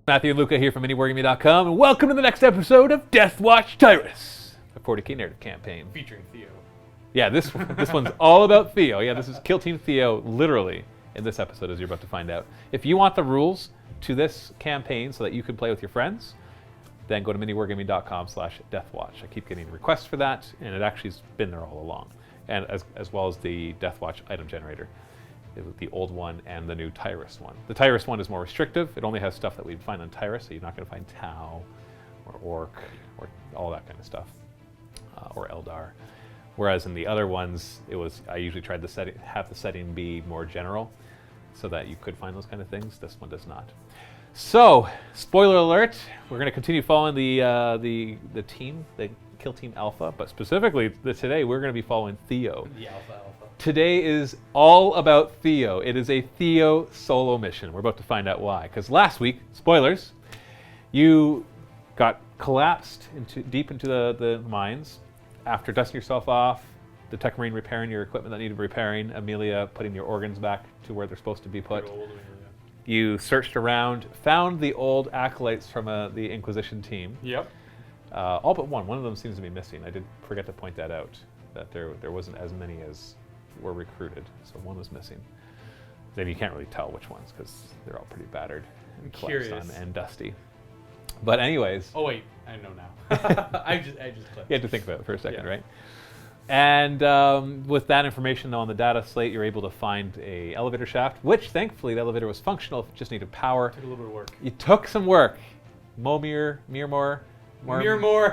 Matthew and Luca here from MiniWarGaming.com, and welcome to the next episode of Deathwatch Tyrus, a 40k narrative campaign. Featuring Theo. Yeah, this one's all about Theo. Yeah, this is Kill Team Theo, literally, in this episode, as you're about to find out. If you want the rules to this campaign so that you can play with your friends, then go to MiniWarGaming.com/Deathwatch. I keep getting requests for that, and it actually has been there all along, and as well as the Deathwatch item generator. The old one and the new Tyrus one. The Tyrus one is more restrictive. It only has stuff that we'd find on Tyrus, so you're not going to find Tau or Orc or all that kind of stuff, or Eldar. Whereas in the other ones, I usually tried to have the setting be more general, so that you could find those kind of things. This one does not. So, spoiler alert: we're going to continue following the team, the Kill Team Alpha, but specifically today we're going to be following Theo. The Alpha. Today is all about Theo. It is a Theo solo mission. We're about to find out why. Because last week, spoilers, you got collapsed deep into the mines after dusting yourself off, the Tech Marine repairing your equipment that needed repairing, Amelia putting your organs back to where they're supposed to be put. You searched around, found the old acolytes from the Inquisition team. Yep. All but one. One of them seems to be missing. I did forget to point that out, that there wasn't as many as were recruited, so one was missing. Then you can't really tell which ones because they're all pretty battered and collapsed on and dusty. But anyways. Oh wait, I know now. I just clicked. You had to think about it for a second, right? And with that information on the data slate, you're able to find a elevator shaft, which thankfully the elevator was functional. It just needed power. Took a little bit of work. It took some work. Momir.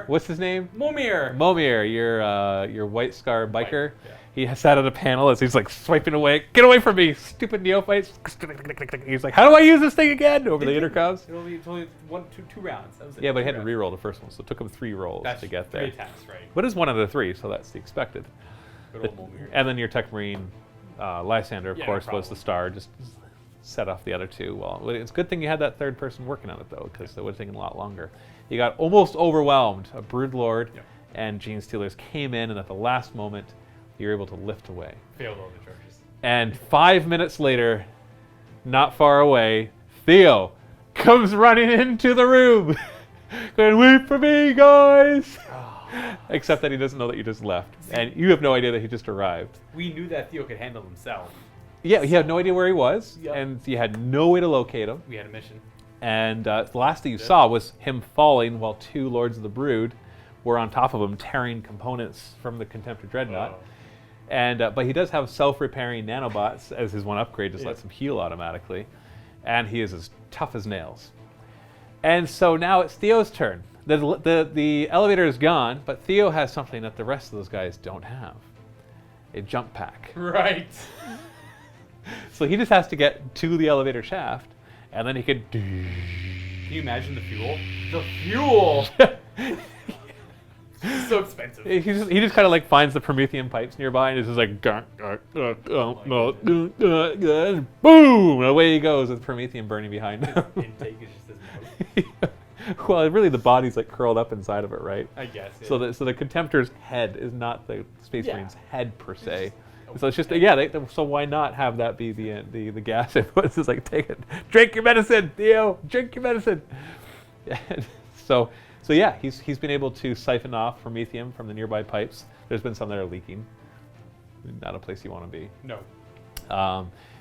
What's his name? Momir, your white scar biker. Yeah. He sat at a panel as he's like swiping away. Get away from me, stupid neophytes! He's like, how do I use this thing again? Over the intercoms. It only two rounds. That was it. Yeah, but he had to re-roll the first one, so it took him 3 rolls to get there. 3 attacks, right? But it's 1 out of 3, so that's the expected. Good old Momir. And then your Tech Marine, Lysander, of course, was the star. Just set off the other 2. Well, it's a good thing you had that third person working on it, though, because it would have taken a lot longer. You got almost overwhelmed. A Brood Lord and Genestealers came in, and at the last moment, you were able to lift away. Failed all the charges. And 5 minutes later, not far away, Theo comes running into the room. Going, wait for me, guys! Oh. Except that he doesn't know that you just left. And you have no idea that he just arrived. We knew that Theo could handle himself. Yeah, he had no idea where he was, and you had no way to locate him. We had a mission. And the last thing you saw was him falling while 2 Lords of the Brood were on top of him, tearing components from the Contemptor Dreadnought. Oh. And but he does have self-repairing nanobots as his one upgrade, just lets him heal automatically. And he is as tough as nails. And so now it's Theo's turn. The elevator is gone, but Theo has something that the rest of those guys don't have. A jump pack. Right. So he just has to get to the elevator shaft, and then he could... Can you imagine the fuel? The fuel! So expensive. He just kind of like finds the Promethean pipes nearby and is just like, boom! Away he goes with Promethean burning behind him. Intake is just his mouth. Well, really the body's like curled up inside of it, right? I guess. Yeah. So the Contemptor's head is not the Space Marine's head per se. So it's just so why not have that be the gas input? It's just like, take it, drink your medicine, Theo, drink your medicine. So yeah, he's been able to siphon off Prometheum from the nearby pipes. There's been some that are leaking. Not a place you want to be. No.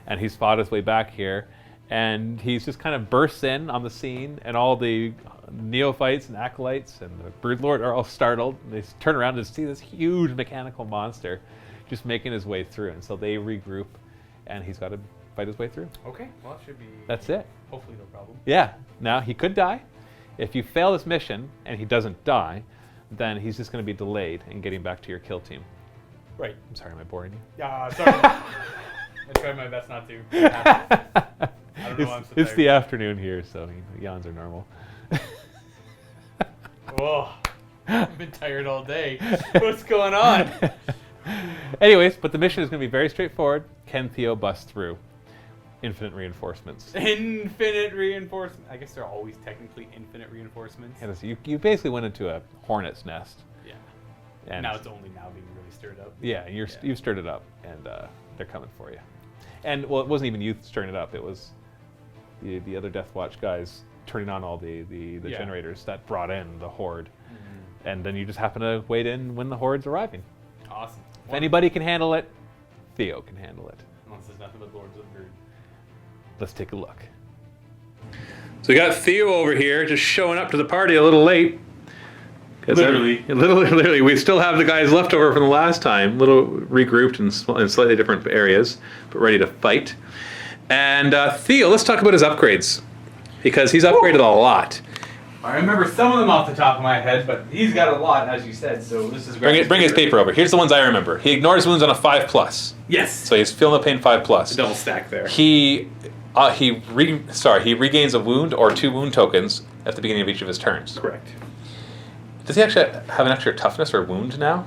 And he's fought his way back here, and he's just kind of bursts in on the scene, and all the neophytes and acolytes and the Brood Lord are all startled. And they turn around and see this huge mechanical monster just making his way through, and so they regroup, and he's got to fight his way through. Okay, well, it should be... That's it. Hopefully no problem. Yeah. Now, he could die. If you fail this mission and he doesn't die, then he's just going to be delayed in getting back to your kill team. Right. I'm sorry, am I boring you? Yeah, sorry. I tried my best not to. I don't know why I'm so It's tired. the afternoon here, so yawns are normal. Oh, I've been tired all day. What's going on? Anyways, but the mission is going to be very straightforward. Can Theo bust through? Infinite reinforcements. Infinite reinforcements. I guess they're always technically infinite reinforcements. Yeah, so you basically went into a hornet's nest. Yeah. And now it's only now being really stirred up. Yeah, you've stirred it up, and they're coming for you. And well, it wasn't even you stirring it up. It was the other Deathwatch guys turning on all the Yeah. generators that brought in the horde. And then you just happen to wait in when the horde's arriving. Awesome. If anybody can handle it, Theo can handle it. Unless there's nothing but Lords of Brood. Let's take a look. So we got Theo over here just showing up to the party a little late. Literally, we still have the guys left over from the last time, little regrouped in slightly different areas, but ready to fight. And Theo, let's talk about his upgrades, because he's upgraded a lot. I remember some of them off the top of my head, but he's got a lot, as you said, so this is great. Bring his paper over. Here's the ones I remember. He ignores wounds on a 5+. Yes. So he's feeling the pain 5+. Double stack there. He regains a wound or 2 wound tokens at the beginning of each of his turns. Correct. Does he actually have an extra toughness or wound now?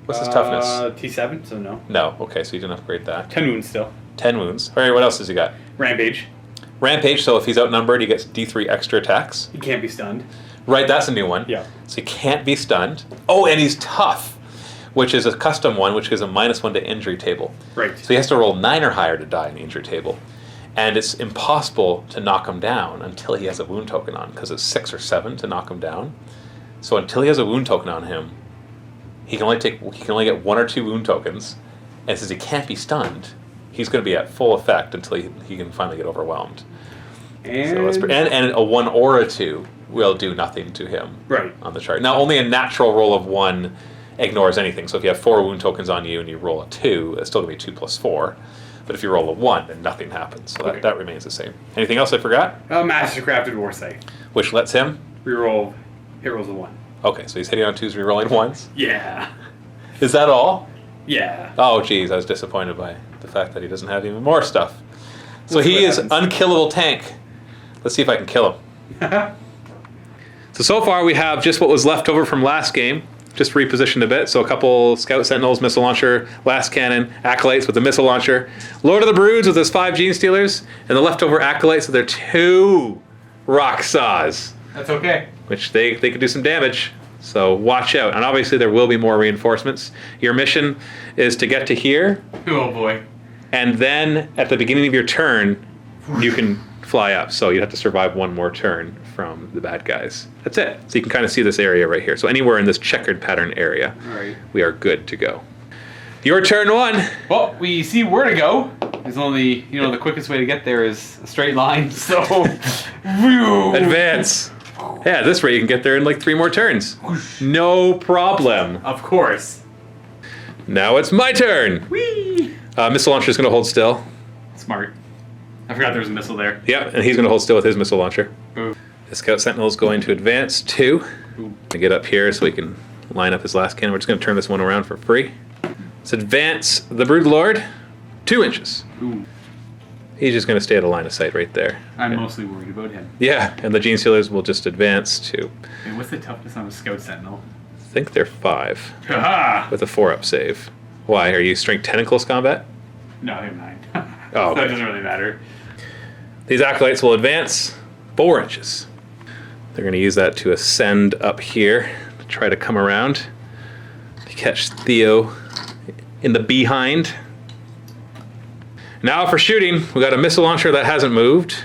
What's his toughness? T7, so no. No. Okay, so you didn't upgrade that. 10 wounds still. 10 wounds. All right, what else has he got? Rampage. Rampage, so if he's outnumbered, he gets D3 extra attacks. He can't be stunned. Right, that's a new one. Yeah. So he can't be stunned. Oh, and he's tough, which is a custom one, which gives a -1 to injury table. Right. So he has to roll 9 or higher to die in the injury table. And it's impossible to knock him down until he has a wound token on, because it's 6 or 7 to knock him down. So until he has a wound token on him, he can only get 1 or 2 wound tokens. And since he can't be stunned, he's going to be at full effect until he can finally get overwhelmed. And, So and a 1 or a 2 will do nothing to him right. on the chart. Now, only a natural roll of 1 ignores anything. So if you have 4 wound tokens on you and you roll a 2, it's still going to be 2 + 4. But if you roll a 1, then nothing happens. So Okay. that remains the same. Anything else I forgot? Mastercrafted Warsight. Which lets him? Reroll. Hit rolls a 1. Okay, so he's hitting on 2s, rerolling 1s. Yeah. Is that all? Yeah. Oh, geez, I was disappointed by the fact that he doesn't have even more stuff. So We'll see he what is happens. unkillable tank. Let's see if I can kill him. So far we have just what was left over from last game, just repositioned a bit. So a couple Scout Sentinels, Missile Launcher, Last Cannon, Acolytes with the Missile Launcher, Lord of the Broods with his 5 Genestealers, and the leftover Acolytes with their 2 Rock Saws, That's okay. which they could do some damage. So watch out. And obviously there will be more reinforcements. Your mission is to get to here, Oh boy. and then at the beginning of your turn, you can fly up. So you have to survive 1 more turn from the bad guys. That's it. So you can kind of see this area right here. So anywhere in this checkered pattern area, Alright. we are good to go. Your turn 1. Well, we see where to go. There's only, the quickest way to get there is a straight line, so... Advance. Yeah, at this rate you can get there in like 3 more turns. No problem. Of course. Now it's my turn. Whee! Missile Launcher is going to hold still. Smart. I forgot there was a missile there. Yep, and he's going to hold still with his Missile Launcher. Ooh. The Scout Sentinel is going to advance 2. Ooh. To get up here so he can line up his last cannon. We're just going to turn this one around for free. Let's advance the Brood Lord 2 inches. Ooh. He's just going to stay at a line of sight right there. I'm mostly worried about him. Yeah, and the Genestealers will just advance to, Hey, what's the toughness on a Scout Sentinel? I think they're 5 Haha! with a 4-up save. Why? Are you strength 10 in close combat? No, I have 9. Oh, So it okay. doesn't really matter. These Acolytes will advance 4 inches. They're going to use that to ascend up here to try to come around to catch Theo in the behind. Now for shooting, we got a Missile Launcher that hasn't moved.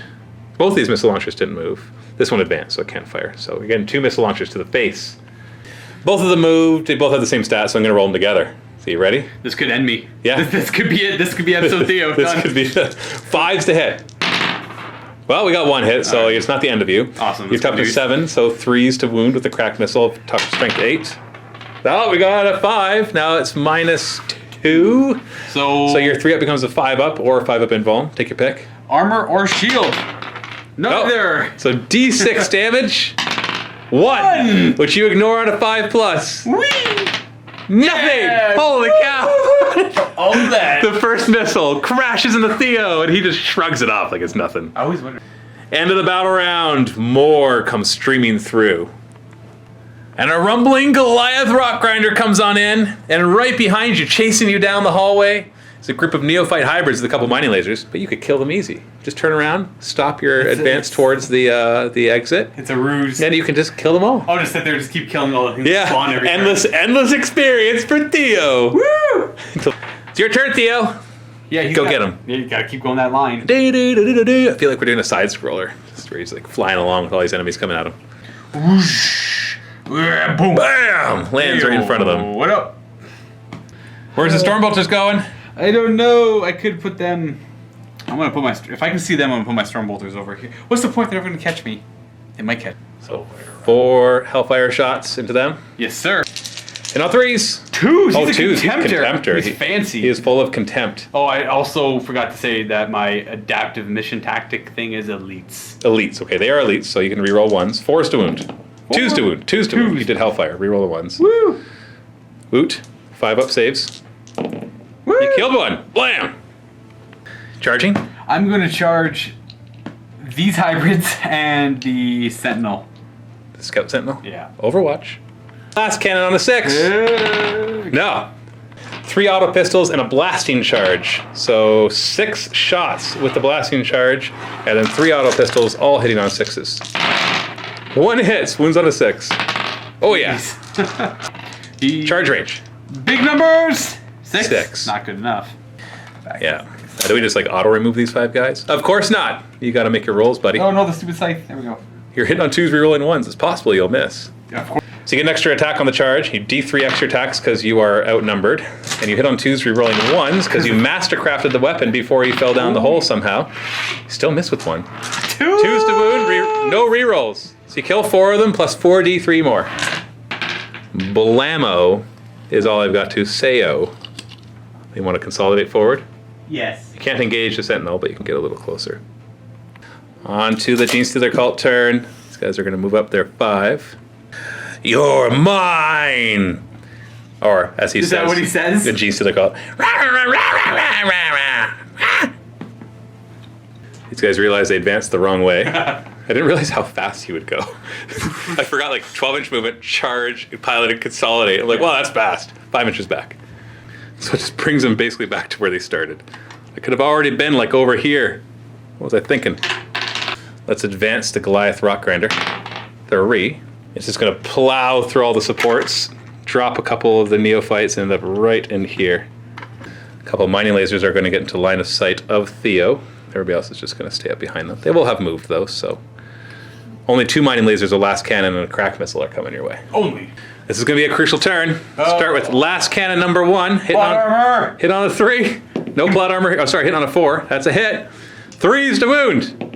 Both these Missile Launchers didn't move. This one advanced, so it can't fire. So we're getting 2 Missile Launchers to the face. Both of them moved. They both have the same stats, so I'm going to roll them together. So you ready? This could end me. Yeah. This could be it. This could be episode Theo. This Done. could be 5s to hit. Well, we got 1 hit, so it's not the end of you. Awesome, You're that's toughness good 7, so 3s to wound with the cracked missile. Tough strength 8. Oh, we got a 5. Now it's -2. So So your 3-up becomes a 5-up or a 5-up invuln. Take your pick. armor or shield? Neither. So D6 damage. 1, which you ignore on a 5+. Whee! Nothing. Yeah. Holy cow. All that. The first missile crashes into Theo, and he just shrugs it off like it's nothing. I always wonder. End of the battle round. More comes streaming through. And a rumbling Goliath rock grinder comes on in, and right behind you, chasing you down the hallway, is a group of neophyte hybrids with a couple mining lasers, but you could kill them easy. Just turn around, stop your advance towards the exit, It's a ruse. and you can just kill them all. I'll just sit there and just keep killing all the things that spawn Yeah, every endless experience for Theo. turn. Woo! It's your turn, Theo. Yeah, Go get him. Yeah, you gotta keep going that line. I feel like we're doing a side scroller. Just where he's like flying along with all these enemies coming at him. Whoosh. Yeah, boom. Bam! Lands right in front of them. What up? Where's the Stormbolters going? I don't know. I could put them. I'm gonna put my. If I can see them, I'm gonna put my Stormbolters over here. What's the point? They're never gonna catch me. They might catch. So 4 Hellfire shots into them. Yes, sir. And on 3s. 2s. Oh, He's a 2s. contemptor. He's fancy. He is full of contempt. Oh, I also forgot to say that my adaptive mission tactic thing is elites. Elites. Okay, they are elites, so you can reroll 1s. 4s to wound. 2s to wound. 2s to wound. You did Hellfire. Reroll the 1s. Woo! Woot. 5 up saves. Woo! You killed one. Blam! Charging? I'm gonna charge these hybrids and the Sentinel. The Scout Sentinel? Yeah. Overwatch. Last cannon on a 6. No. 3 auto pistols and a blasting charge. So 6 shots with the blasting charge, and then 3 auto pistols, all hitting on 6s. 1 hits, wounds on a 6. Oh yeah. Charge range. Big numbers. 6. 6. Not good enough. Yeah. Do we just like auto remove these 5 guys? Of course not. You got to make your rolls, buddy. Oh no, the stupid scythe. There we go. You're hitting on 2s, rerolling 1s. It's possible you'll miss. Yeah, of course. So you get an extra attack on the charge. You D3 extra attacks because you are outnumbered. And you hit on 2s, rerolling 1s because you mastercrafted the weapon before you fell down the hole somehow. You still miss with 1. 2s to wound, no rerolls. So you kill 4 of them plus 4d3 more. Blammo is all I've got to say-o. You want to consolidate forward? Yes. You can't engage the Sentinel, but you can get a little closer. On to the Genestealer Cult turn. These guys are going to move up their 5. You're mine! Or, as he says... Is that what he says? The Genestealer Cult. These guys realize they advanced the wrong way. I didn't realize how fast he would go. I forgot, like, 12-inch movement, charge, pilot, and consolidate. I'm like, wow, that's fast. 5 inches back. So it just brings them basically back to where they started. I could have already been, like, over here. What was I thinking? Let's advance the Goliath Rockgrinder. 3. It's just going to plow through all the supports, drop a couple of the neophytes, and end up right in here. A couple of mining lasers are going to get into line of sight of Theo. Everybody else is just going to stay up behind them. They will have moved, though, so... Only 2 mining lasers, a last cannon, and a crack missile are coming your way. Only. This is going to be a crucial turn. Start with last cannon number 1. Hit armor! Hit on a 3. No plot armor. Oh, sorry, hit on a 4. That's a hit. 3s to wound.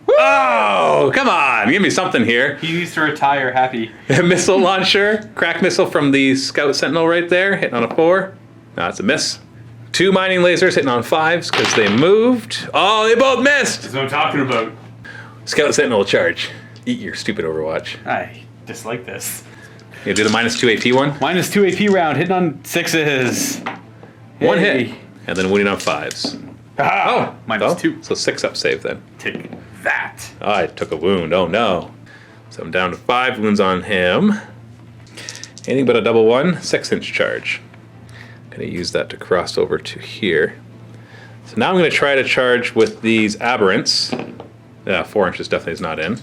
Oh, come on. Give me something here. He needs to retire happy. Missile launcher. Crack missile from the Scout Sentinel right there. Hitting on a 4. No, that's a miss. 2 mining lasers hitting on 5s because they moved. Oh, they both missed. That's what I'm talking about. Scout Sentinel charge. Eat your stupid Overwatch. I dislike this. You do the -2 AP one? -2 AP round, hitting on 6s. 1 Hey. hit. And then wounding on 5s. Ah, -2. So 6 up save then. Take that. I took a wound. Oh no. So I'm down to 5 wounds on him. Anything but a double 1. 6-inch charge. Gonna use that to cross over to here. So now I'm gonna try to charge with these aberrants. 4 inches definitely is not in.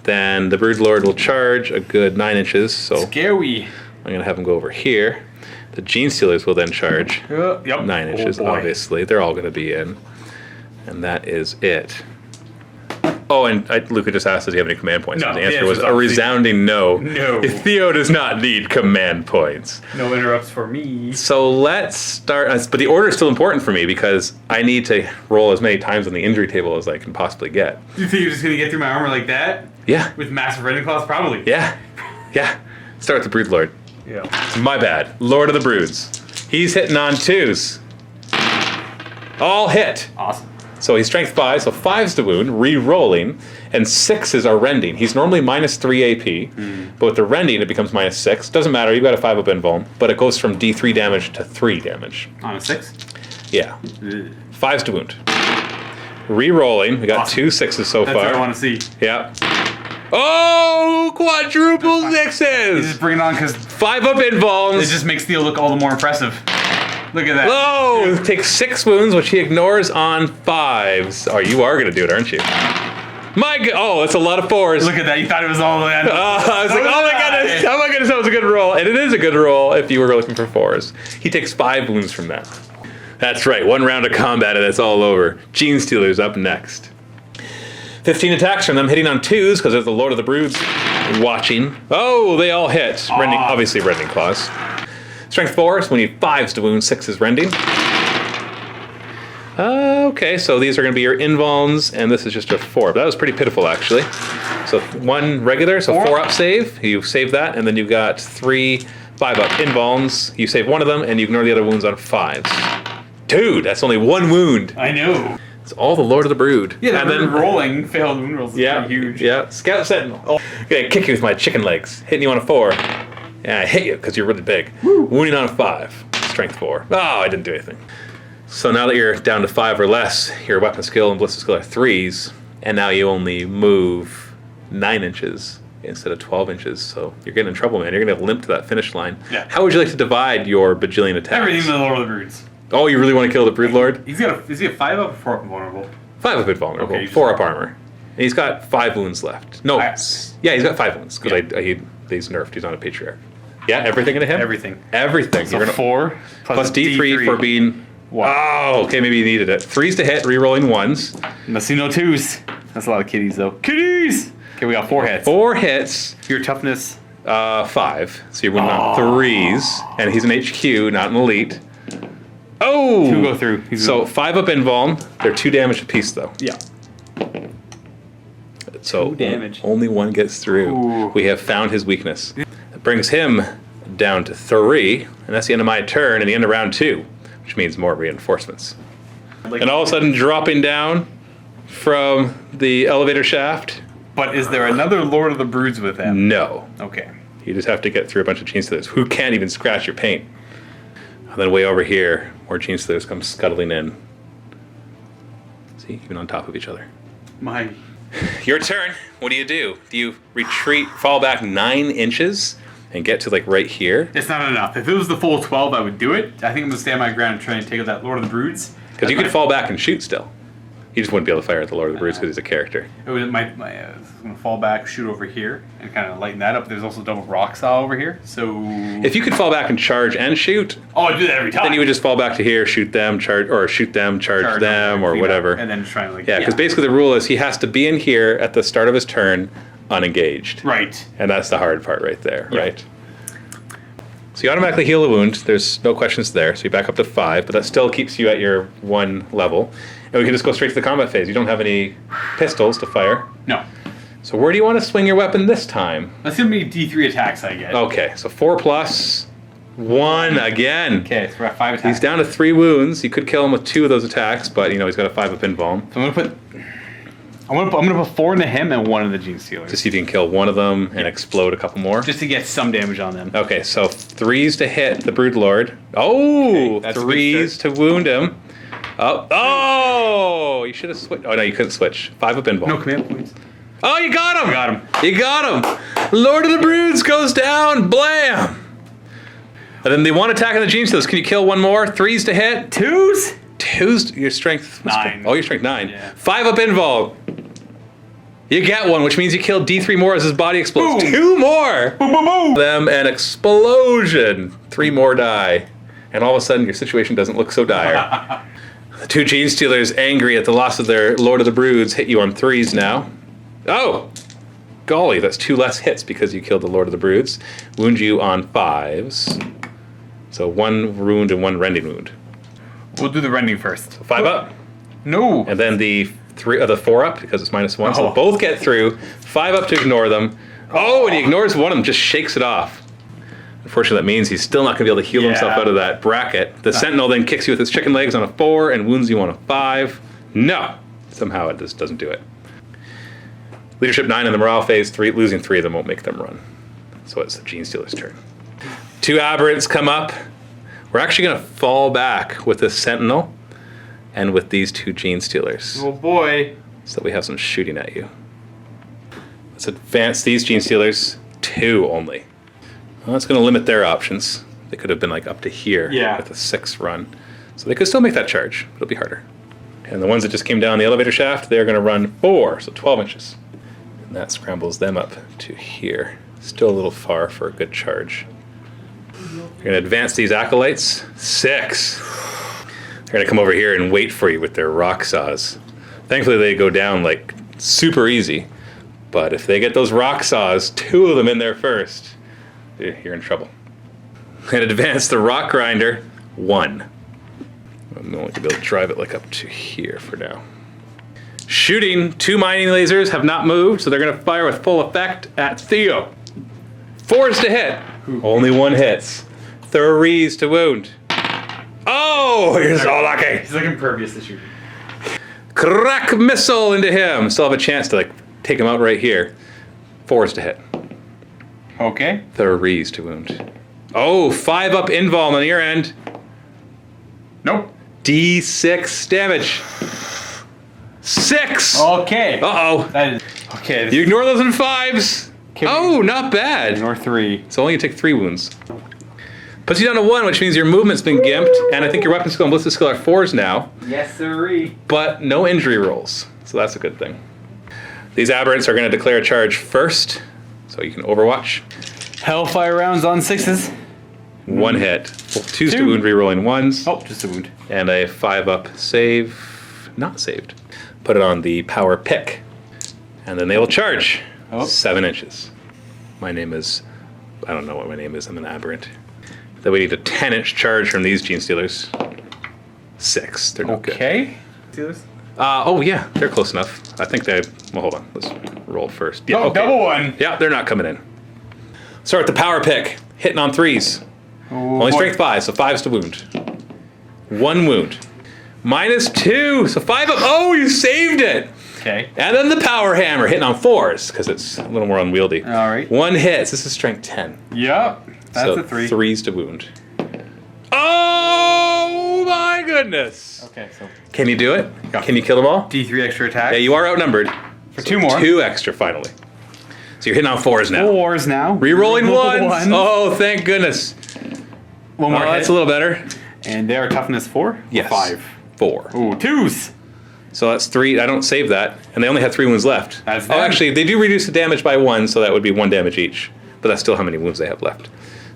Then the Brood Lord will charge a good 9 inches. So Scary. I'm gonna have him go over here. The Genestealers will then charge Yep. 9 inches, obviously. They're all gonna be in. And that is it. Oh, and Luca just asked, does he have any command points? No, The answer was a resounding no. No. Theo does not need command points. No interrupts for me. So let's start. But the order is still important for me because I need to roll as many times on the injury table as I can possibly get. You think you're just gonna get through my armor like that? Yeah. With massive rending claws? Probably. Yeah. Yeah. Start with the Brood Lord. Yeah. My bad. Lord of the Broods. He's hitting on 2s. All hit. Awesome. So he's strength 5, so 5's to wound, re-rolling, and 6s are rending. He's normally -3 AP, but with the rending it becomes -6. Doesn't matter, you've got a 5 up invuln, but it goes from D3 damage to 3 damage. On a 6? Yeah. 5's to wound. Re-rolling, we got Awesome. 2 6s so That's far. what I want to see. Yeah. Oh, quadruple You just 6s! bring it on because 5 up invulns. it just makes Theo look all the more impressive. Look at that. Oh, takes 6 wounds, which he ignores on 5s. Oh, you are going to do it, aren't you? Oh, that's a lot of 4s. Look at that. You thought it was all the way. I was like, oh my goodness, that was a good roll. And it is a good roll if you were looking for 4s. He takes 5 wounds from that. That's right, 1 round of combat and it's all over. Genestealer's up next. 15 attacks from them, hitting on 2s because there's the Lord of the Broods watching. Oh, they all hit. Rending, obviously Rending Claws. Strength 4, so we need 5s to wound, 6 is Rending. Okay, so these are going to be your invulns, and this is just a 4. But that was pretty pitiful, actually. So 1 regular, so 4 up save. You save that, and then you've got 3 5 up invulns. You save 1 of them, and you ignore the other wounds on 5s. Dude, that's only 1 wound. I know. It's all the Lord of the Brood. Yeah, and then rolling failed wound rolls is pretty huge. Yeah, Scout Sentinel. Oh. Gonna kick you with my chicken legs. Hitting you on a 4. Yeah, I hit you because you're really big. Woo. Wounding on a 5. Strength 4. Oh, I didn't do anything. So now that you're down to 5 or less, your weapon skill and ballistic skill are 3s, and now you only move 9 inches instead of 12 inches. So you're getting in trouble, man. You're going to limp to that finish line. Yeah. How would you like to divide your bajillion attacks? Everything to the Lord of the Broods. Oh, you really want to kill the Brood Lord? Is he a 5 up or 4 up invulnerable? 5 up invulnerable. Okay, 4 up armor. And he's got 5 wounds left. No. Yeah, he's got 5 wounds because he's nerfed. He's not a patriarch. Yeah, everything into him? Everything. Everything. So 4 plus D3 for being... Wow. Oh, okay, maybe you needed it. 3s to hit, re-rolling 1s. Must see no 2s. That's a lot of kitties, though. Kitties! Okay, we got 4 hits. 4 hits. Your toughness? 5. So you're winning on 3s. And he's an HQ, not an elite. Oh! 2 go through. So 5 up invuln. They're 2 damage apiece, though. Yeah. So 2 damage. Only 1 gets through. Ooh. We have found his weakness. It brings him down to 3. And that's the end of my turn and the end of round 2. Which means more reinforcements. And all of a sudden dropping down from the elevator shaft. But is there another Lord of the Broods with him? No. Okay. You just have to get through a bunch of Genestealers who can't even scratch your paint. And then way over here, more Genestealers come scuttling in. See, even on top of each other. My. Your turn. What do? Do you retreat, fall back 9 inches? And get to like right here. It's not enough. If it was the full 12, I would do it. I think I'm gonna stand my ground and try and take out that Lord of the Broods. Because you could fall back and shoot still. You just wouldn't be able to fire at the Lord of the Broods because he's a character. It was I'm gonna fall back, shoot over here, and kind of lighten that up. There's also double rock style over here. So if you could fall back and charge and shoot, I'd do that every time. Then you would just fall back to here, shoot them, charge them, or whatever. And then try and because basically the rule is he has to be in here at the start of his turn, unengaged. Right. And that's the hard part right there, right? So you automatically heal a wound. There's no questions there. So you back up to 5, but that still keeps you at your 1 level. And we can just go straight to the combat phase. You don't have any pistols to fire. No. So where do you want to swing your weapon this time? That's going to be D3 attacks I get. Okay, so 4 plus 1 again. Okay, so we're at 5 attacks. He's down to 3 wounds. You could kill him with 2 of those attacks, but he's got a 5 up invuln. So I'm gonna put 4 into him and 1 in the Genestealer. To see if you can kill one of them and explode a couple more. Just to get some damage on them. Okay, so 3s to hit the Brood Lord. Oh, okay, 3s to wound him. Oh, you should have switched. Oh no, you couldn't switch. 5 up invuln. No command points. Oh, you got him! I got him. You got him! Lord of the Broods goes down. Blam! And then the 1 attack on the Genestealers. Can you kill 1 more? 3s to hit. 2s? 2s. Your strength 9. Oh, your strength 9. Yeah. 5 up invuln. You get 1, which means you kill D3 more as his body explodes. Boom. 2 more! Boom, boom, boom! Them an explosion. 3 more die. And all of a sudden your situation doesn't look so dire. The 2 Genestealers, angry at the loss of their Lord of the Broods, hit you on 3s now. Oh! Golly, that's 2 less hits because you killed the Lord of the Broods. Wound you on 5s. So 1 wound and 1 rending wound. We'll do the rending first. So 5 up. No! And then the 4 up because it's -1. So both get through. 5 up to ignore them. Oh, and he ignores one of them, just shakes it off. Unfortunately, that means he's still not going to be able to heal himself out of that bracket. The Sentinel then kicks you with his chicken legs on a 4 and wounds you on a 5. No! Somehow it just doesn't do it. Leadership 9 in the morale phase, losing 3 of them won't make them run. So it's the Genestealer's turn. 2 aberrants come up. We're actually going to fall back with this Sentinel and with these 2 Genestealers. Oh boy. So that we have some shooting at you. Let's advance these Genestealers 2 only. Well, that's going to limit their options. They could have been like up to here with a 6 run. So they could still make that charge, but it'll be harder. And the ones that just came down the elevator shaft, they're going to run 4, so 12 inches. And that scrambles them up to here. Still a little far for a good charge. You're going to advance these acolytes. 6. They're going to come over here and wait for you with their rock saws. Thankfully, they go down like super easy. But if they get those rock saws, 2 of them in there first, you're in trouble. And advance the rock grinder 1. I'm only going to be able to drive it like up to here for now. Shooting, 2 mining lasers have not moved, so they're going to fire with full effect at Theo. 4s to hit. Only 1 hits. 3s to wound. Oh, you're so lucky. He's like impervious to shooting. Crack missile into him. Still have a chance to like take him out right here. 4s to hit. Okay. 3s to wound. Oh, 5 up invuln on your end. Nope. D6 damage. 6. Okay. Uh-oh. That is okay. You ignore those in 5s. Oh, not bad. Ignore 3. So only you take 3 wounds. Puts you down to 1, which means your movement's been gimped, and I think your weapon skill and ballistic skill are 4s now. Yes, sirree. But no injury rolls, so that's a good thing. These aberrants are going to declare a charge first, so you can overwatch. Hellfire rounds on 6s. 1 hit. 2s to 2. wound, rerolling 1s. Oh, just a wound. And a 5-up save. Not saved. Put it on the power pick. And then they will charge. Oh. 7 inches. My name is... I don't know what my name is. I'm an aberrant. Then we need a 10-inch charge from these Genestealers. 6. They're not good. Okay. See this? Oh, yeah. They're close enough. I think they... Well, hold on. Let's roll first. Yeah, Oh, double 1. Yeah, they're not coming in. Start with the power pick. Hitting on 3s. Only strength 5, so 5s to wound. 1 wound. -2, so 5 up. Oh, you saved it! Okay. And then the power hammer, hitting on 4s, because it's a little more unwieldy. All right. 1 hits. This is strength 10. Yep. That's so a 3. 3s to wound. Oh my goodness! Okay, so Can you do it? Go. Can you kill them all? D3 extra attack. Yeah, you are outnumbered. For 2 more. 2 extra, finally. So you're hitting on 4s now. 4s now. Rerolling 1s. Ones. Oh, thank goodness. 1 more Oh, hit. that's a little better. And they are toughness 4? Yes. 5. 4. Ooh, 2s. So that's 3. I don't save that. And they only have 3 wounds left. That's oh, them. actually, they do reduce the damage by 1, so that would be 1 damage each. But that's still how many wounds they have left.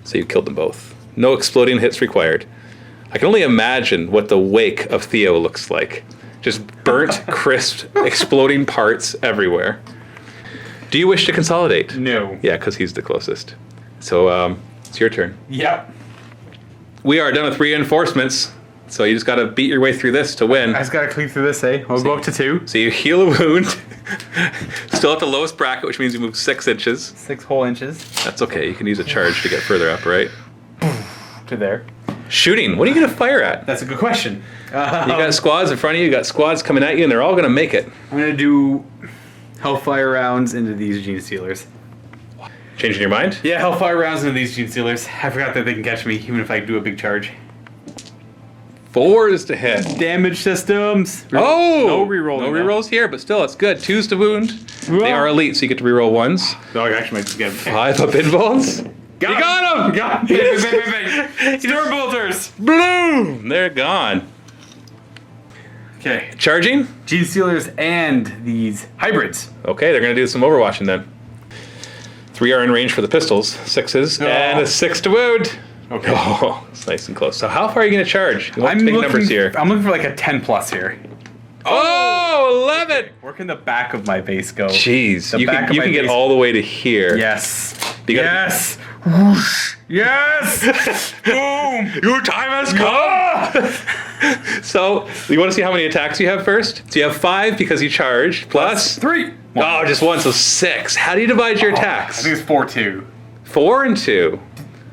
So you killed them both. No exploding hits required. I can only imagine what the wake of Theo looks like. Just burnt, crisp, exploding parts everywhere. Do you wish to consolidate? No. Yeah, because he's the closest. So it's your turn. Yep. We are done with reinforcements. So you just got to beat your way through this to win. I just gotta clean through this, eh? We'll go up to 2. So you heal a wound. Still at the lowest bracket, which means you move 6 inches. 6 whole inches That's okay. You can use a charge to get further up, right? to there. Shooting. What are you going to fire at? That's a good question. You got squads in front of you. You got squads coming at you, and they're all going to make it. I'm gonna do Hellfire rounds into these Genestealers. Changing your mind? Yeah, Hellfire rounds into these Genestealers. I forgot that they can catch me, even if I do a big charge. 4s to hit. Damage systems. Oh! No reroll. No rerolls here, but still, it's good. 2s to wound. Well- They are elite, so you get to reroll 1s. No, I actually might just get 5 up invulns. You got him! Got him! Bang. Storm bolters! Bloom! They're gone. Okay. Charging? Genestealers and these hybrids. Okay, they're going to do some overwatching then. 3 are in range for the pistols. 6s. Oh. And a 6 to wound. Okay. Oh, it's nice and close. So how far are you going to charge? You want big numbers here. I'm looking for like a 10 plus here. Oh, 11! Where can the back of my base go? Jeez, The you back can, of you my can get base- all the way to here. Yes. You gotta- Yes. Whoosh. Yes. Boom. Your time has come! So, you want to see how many attacks you have first? So you have 5 because you charged, plus... 3. Oh, just 1, so 6. How do you divide your I attacks? think it's 4-2. 4 and 2.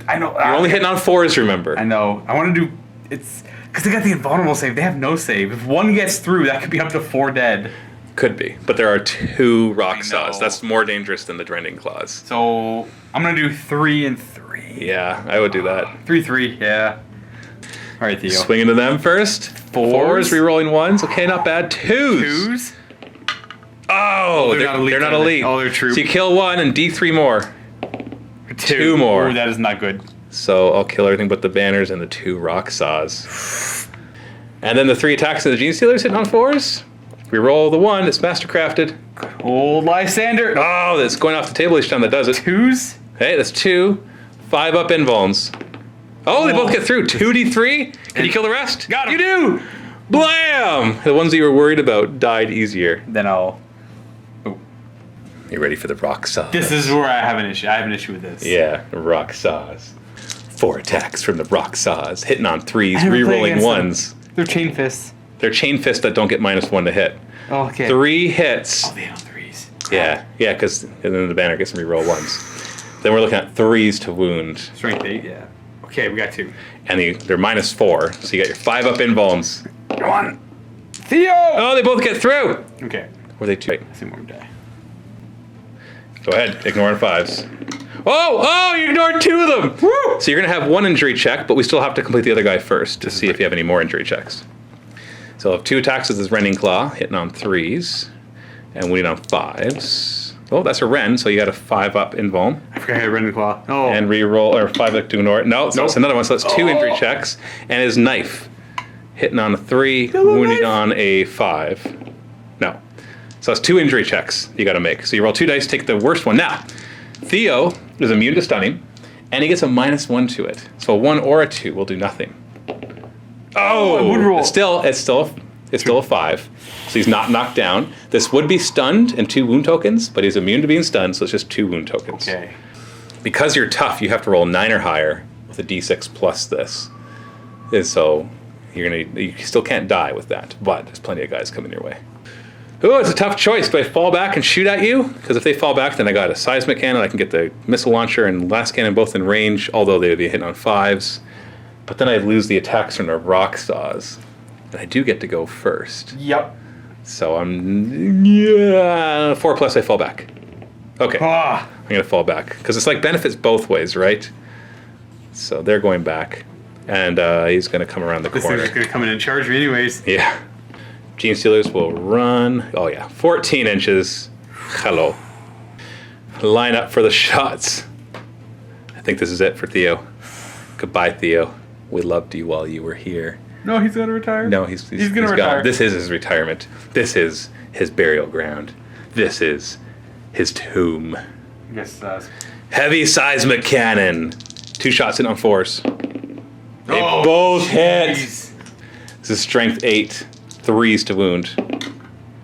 I know. You're only hitting on 4s, remember. I know. I want to do. It's because they got the invulnerable save. They have no save. If one gets through, that could be up to 4 dead. Could be, but there are 2 rock I saws. know. That's more dangerous than the Drending Claws. So I'm gonna do 3 and 3. Yeah, I would do that. 3-3. Yeah. All right, Theo. Swing into them first. 4s, rerolling 1s. Okay, not bad. 2s. 2s. Oh, They're not elite, They're not are they? elite. Oh, they're true. So you kill 1 and D3 more. 2 more. Ooh, that is not good. So I'll kill everything but the banners and the 2 rock saws. And then the 3 attacks of the Genestealers hitting on 4s. Reroll the 1. It's mastercrafted. Old Lysander. Oh, that's going off the table each time that does it. 2s. Hey, that's 2. 5 up invulns. Oh, they both get through. 2d3. Can you kill the rest? Got him. You do. Blam! The ones that you were worried about died easier. Then I'll... You ready for the rock saws? This is where I have an issue. I have an issue with this. Yeah, the rock saws. 4 attacks from the rock saws. Hitting on 3s, I never played re-rolling against 1s. them. They're chain fists. They're chain fists that don't get -1 to hit. Oh, okay. 3 hits. Oh, they hit on 3s. Yeah, because then the banner gets to re-roll 1s. Then we're looking at 3s to wound. Strength 8, yeah. Okay, we got 2. And they're -4, so you got your 5 up invulns. Come on. Theo! Oh, they both get through! Okay. Were they 2? I think we're gonna die. Go ahead, ignoring 5s. Oh, you ignored 2 of them! Woo! So you're going to have 1 injury check, but we still have to complete the other guy first to see if you have any more injury checks. So I'll have 2 attacks with this Rending Claw, hitting on 3s, and wounding on 5s. Oh, that's a Rend, so you got a 5 up invuln. I forgot I had Rending Claw. Oh. And re-roll, or 5 up to ignore it. No, so it's another one, so that's 2 injury checks. And his knife, hitting on a 3, wounding on a 5. No. So that's 2 injury checks you got to make. So you roll 2 dice, take the worst one. Now, Theo is immune to stunning, and he gets a -1 to it. So a 1 or a 2 will do nothing. Oh, I would roll. It's still a 5. So he's not knocked down. This would be stunned and 2 wound tokens, but he's immune to being stunned, so it's just 2 wound tokens. Okay. Because you're tough, you have to roll 9 or higher with a d6 plus this. And so you still can't die with that, but there's plenty of guys coming your way. Ooh, it's a tough choice. Do I fall back and shoot at you? Because if they fall back, then I got a seismic cannon. I can get the missile launcher and last cannon both in range, although they would be hitting on 5s. But then I'd lose the attacks from the rock saws. And I do get to go first. Yep. So I'm 4 plus I fall back. Okay. Ah. I'm going to fall back. Because it's like benefits both ways, right? So they're going back. And he's going to come around the This corner. thing's gonna come in and charge me anyways. Yeah. Genestealers will run. Oh, yeah. 14 inches. Hello. Line up for the shots. I think this is it for Theo. Goodbye, Theo. We loved you while you were here. No, he's gonna retire. No, he's gonna retire. gone. This is his retirement. This is his burial ground. This is his tomb. I guess. Heavy seismic cannon. 2 shots in on 4s. They Oh, both hit. jeez. This is strength 8. 3s to wound.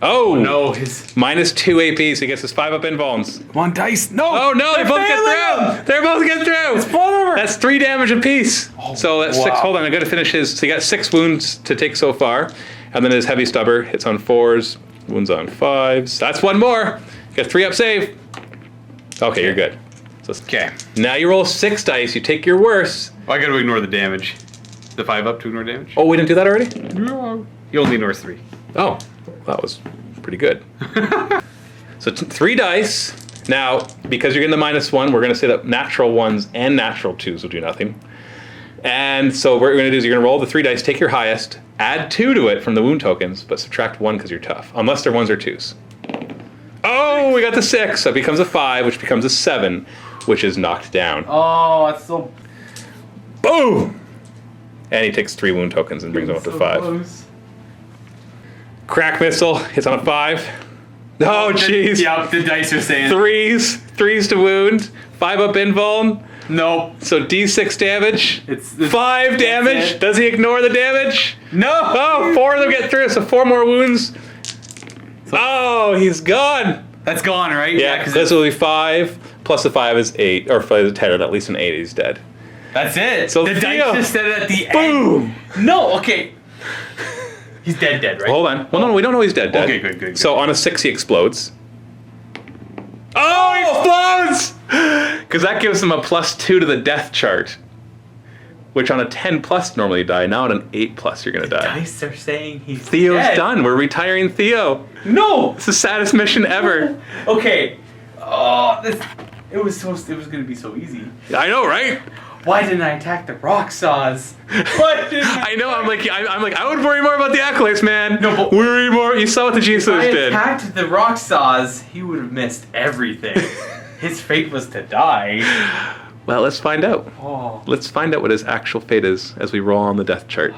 Oh! No, his. -2 AP, so he gets his 5 up invulns. Come on, dice. No. Oh no, they both get through! They both get through! It's fall over. That's 3 damage apiece. So that's 6. wow. Hold on, I gotta finish his. So he got 6 wounds to take so far. And then his heavy stubber hits on 4s, wounds on 5s. That's 1 more. You got 3 up save. Okay, you're good. So Okay. now you roll 6 dice, you take your worst. Oh, I gotta ignore the damage. The 5 up to ignore damage. Oh, we didn't do that already? No. He only ignores 3. Oh, that was pretty good. So 3 dice. Now, because you're getting the -1, we're going to say that natural 1s and natural 2s will do nothing. And so what you're going to do is you're going to roll the 3 dice, take your highest, add 2 to it from the wound tokens, but subtract 1 because you're tough, unless they're 1s or 2s. Oh, we got the 6. So it becomes a 5, which becomes a 7, which is knocked down. Oh, that's so. Boom! And he takes 3 wound tokens and brings them up to 5. Close. Crack missile hits on a 5. Oh, jeez. Yep, the dice are saying. 3s to wound, 5 up invuln. Nope. So D6 damage. It's 5 damage. it. Does he ignore the damage? No. Oh, 4 of them get through, so 4 more wounds. Oh, he's gone. That's gone, right? Yeah, because this will be 5 plus the 5 is 8, or 5 is 10, or at least an 8. He's dead. That's it. So the Theo- dice just said it at the Boom. end. No, okay. He's dead, right? Hold on. Well, no, we don't know he's dead. Okay, good. So on a 6, he explodes. Oh, he explodes! Because that gives him a +2 to the death chart, which on a 10 plus normally die. Now at an 8 plus, you're gonna die. Dice are saying he's Theo's dead. done. We're retiring Theo. No. It's the saddest mission ever. Okay. Oh, it was gonna be so easy. I know, right? Why didn't I attack the rock saws? Why didn't I know. I'm like, I would worry more about the acolytes, man. No, but- worry more. You saw what the If I Genestealers did. attacked the rock saws, he would have missed everything. His fate was to die. Well, let's find out. Oh. Let's find out what his actual fate is as we roll on the death chart.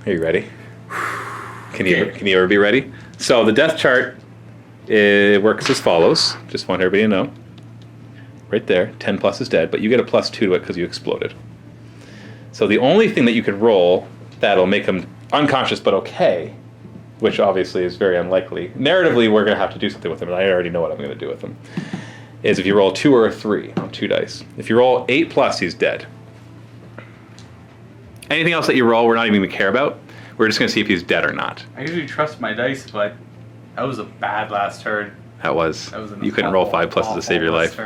Are you ready? Can you ever be ready? So the death chart works as follows. Just want everybody to know. right there. 10 plus is dead, but you get a +2 to it because you exploded. So the only thing that you could roll that'll make him unconscious but okay, which obviously is very unlikely. Narratively, we're going to have to do something with him, and I already know what I'm going to do with him. Is if you roll a 2 or a 3 on 2 dice. If you roll 8 plus, he's dead. Anything else that you roll, we're not even going to care about. We're just going to see if he's dead or not. I usually trust my dice, but that was a bad last turn. That was an you couldn't roll 5 pluses to save your life.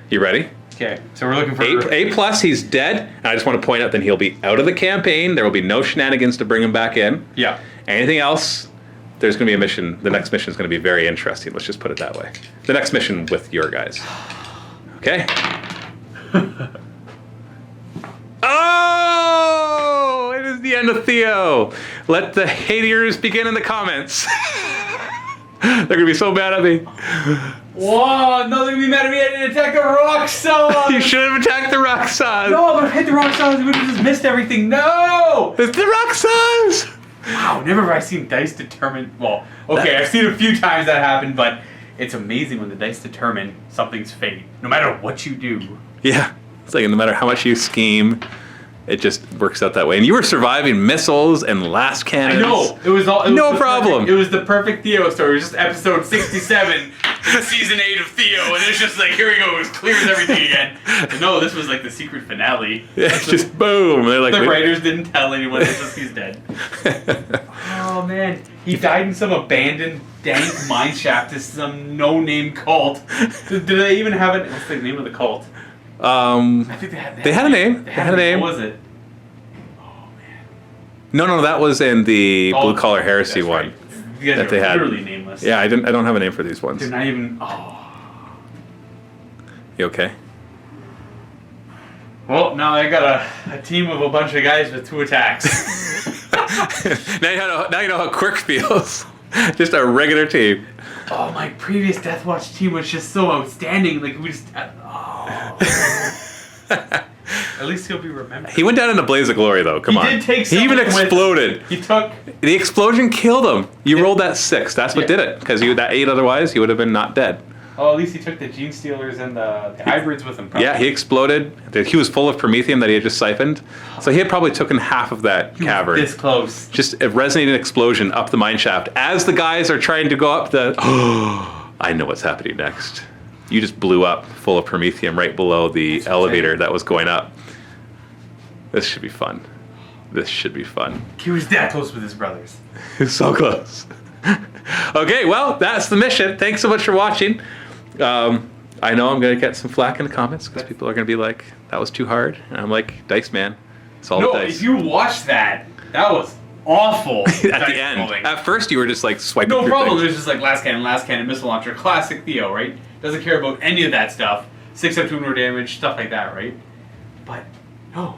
You ready? Okay, so we're looking for 8 plus, he's dead. And I just want to point out that he'll be out of the campaign. There will be no shenanigans to bring him back in. Yeah. Anything else, there's going to be a mission. The next mission is going to be very interesting. Let's just put it that way. The next mission with your guys. Okay? Oh! It is the end of Theo. Let the haters begin in the comments. They're going to be so mad at me. Whoa, no, they're going to be mad at me. I didn't attack the rock song. You should have attacked the rock song. No, but if I hit the rock song, we would have just missed everything. No! It's the rock songs. Wow, never have I seen dice determine. Well, okay, I've seen a few times that happen, but it's amazing when the dice determine something's fate, no matter what you do. Yeah, it's like no matter how much you scheme, it just works out that way. And you were surviving missiles and last cannons. I know. It was all. No problem. It was the perfect Theo story. It was just episode 67, season 8 of Theo, and it's just like, here we go, it clears everything again. But no, this was like the secret finale. Yeah, it's just boom. They're like, the writers didn't tell anyone. It's just he's dead. Oh man, he died in some abandoned dank mine shaft to some no-name cult. Did they even have it? What's the name of the cult? I think they had a name. They had a name. What was it? No, that was in the Blue Collar Heresy one. Right. You guys are literally nameless. Yeah, I don't have a name for these ones. They're not even. Oh. You okay? Well, now I got a team of a bunch of guys with 2 attacks. now you know how Quirk feels. Just a regular team. Oh, my previous Deathwatch team was just so outstanding. Like we just. At least he'll be remembered. He went down in a blaze of glory, though. Come on. He did take. He even exploded. He took. The explosion killed him. You rolled that 6. That's what did it. Because that 8 otherwise, he would have been not dead. Oh, at least he took the Genestealers and the hybrids with him. Probably. Yeah, he exploded. He was full of promethium that he had just siphoned. So he had probably taken half of that cavern. This close. Just a resonating explosion up the mine shaft. As the guys are trying to go up the... Oh, I know what's happening next. You just blew up full of promethium right below the elevator that was going up. This should be fun. This should be fun. He was that close with his brothers. So close. Okay, well, that's the mission. Thanks so much for watching. I know I'm going to get some flack in the comments because people are going to be like, that was too hard. And I'm like, dice, man. It's all the dice. If you watch that was awful. At the end. Rolling. At first, you were just like swiping through problem. things. There's just like last cannon, missile launcher, classic Theo, right? Doesn't care about any of that stuff. 6 up 2 more damage, stuff like that, right? But, no.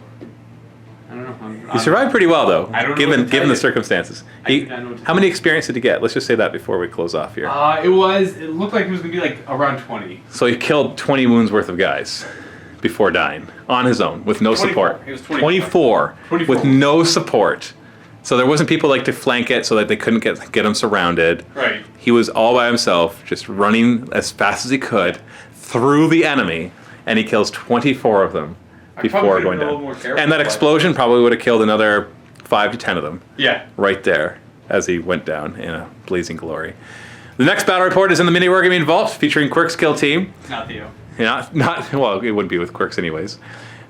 I don't know. He survived pretty well, though, given the circumstances. How many experience did he get? Let's just say that before we close off here. It looked like it was going to be like around 20. So he killed 20 wounds worth of guys before dying on his own with no 24. support. He was 24 with no support. So there wasn't people like to flank it so that they couldn't get him surrounded. Right. He was all by himself, just running as fast as he could through the enemy, and he kills 24 of them before going down. And that explosion probably would have killed another 5 to 10 of them. Yeah. Right there as he went down in a blazing glory. The next battle report is in the MiniWarGaming Vault featuring Quirk's kill team. Not Theo. Not well, it wouldn't be with Quirks anyways.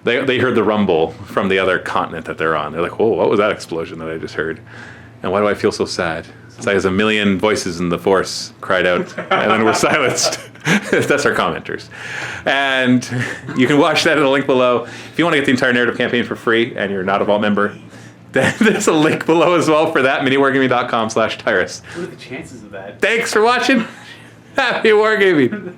They heard the rumble from the other continent that they're on. They're like, whoa, what was that explosion that I just heard? And why do I feel so sad? It's like as a million voices in the force cried out, and then we're silenced. That's our commenters. And you can watch that in the link below. If you want to get the entire narrative campaign for free and you're not a Vault member, then there's a link below as well for that, miniwargaming.com/Tyrus. What are the chances of that? Thanks for watching. Happy wargaming.